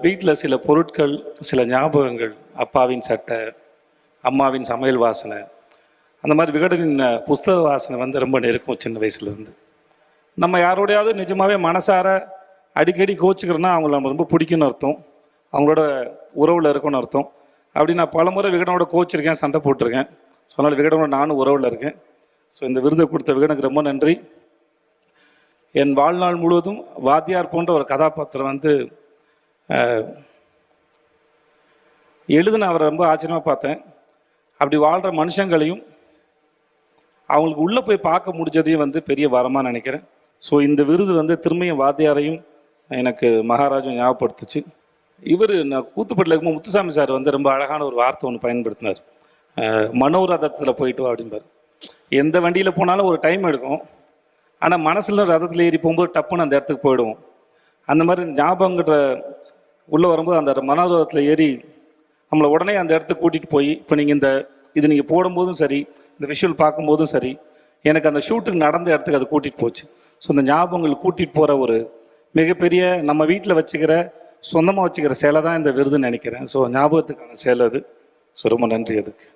வீட்டில் சில பொருட்கள், சில ஞாபகங்கள், அப்பாவின் சட்டை, அம்மாவின் சமையல் வாசனை, அந்த மாதிரி விகடனின் புஸ்தக வாசனை வந்து ரொம்ப நெருக்கம் சின்ன வயசுலேருந்து. நம்ம யாரோடையாவது நிஜமாகவே மனசார அடிக்கடி கோச்சிக்கிறோன்னா அவங்கள நம்ம ரொம்ப பிடிக்குன்னு அர்த்தம், அவங்களோட உறவில் இருக்குன்னு அர்த்தம். அப்படி நான் பல முறை விகடனோட கோச்சிருக்கேன், சண்டை போட்டிருக்கேன். ஸோ அதனால் விகடனோட நானும் உறவில் இருக்கேன். ஸோ இந்த விருதை கொடுத்த விகடனுக்கு ரொம்ப நன்றி. என் வாழ்நாள் முழுவதும் வாத்தியார் போன்ற ஒரு கதாபாத்திரம் வந்து எழுதுன அவரை ரொம்ப ஆச்சரியமாக பார்த்தேன். அப்படி வாழ்கிற மனுஷங்களையும் அவங்களுக்கு உள்ளே போய் பார்க்க முடிஞ்சதையும் வந்து பெரிய வரமாக நினைக்கிறேன். ஸோ இந்த விருது வந்து திரும்பியும் வாத்தியாரையும் எனக்கு மகாராஜும் ஞாபகப்படுத்துச்சு. நான் கூத்துப்பட்டில் இருக்கும்போது முத்துசாமி சார் வந்து ரொம்ப அழகான ஒரு வார்த்தை ஒன்று பயன்படுத்தினார். மனோரதத்தில் போயிட்டு வா அப்படிம்பார். எந்த வண்டியில் போனாலும் ஒரு டைம் எடுக்கும், ஆனால் மனசில் ரதத்தில் ஏறி போகும்போது டப்புன்னு அந்த இடத்துக்கு போயிடுவோம். அந்த மாதிரி ஞாபகங்கிற உள்ளே வரும்போது அந்த மனோரதத்தில் ஏறி நம்மளை உடனே அந்த இடத்துக்கு கூட்டிகிட்டு போய், இப்போ நீங்கள் இது நீங்கள் போடும்போதும் சரி, இந்த விஷுவல் பார்க்கும்போதும் சரி, எனக்கு அந்த ஷூட்டுக்கு நடந்த இடத்துக்கு அது கூட்டிகிட்டு போச்சு. ஸோ இந்த ஞாபகங்கள் கூட்டிகிட்டு போகிற ஒரு மிகப்பெரிய நம்ம வீட்டில் வச்சுக்கிற சொந்தமாக வச்சுக்கிற சேலை தான் இந்த விருதுன்னு நினைக்கிறேன். ஸோ ஞாபகத்துக்கான சேலை அது. ஸோ ரொம்ப நன்றி அதுக்கு.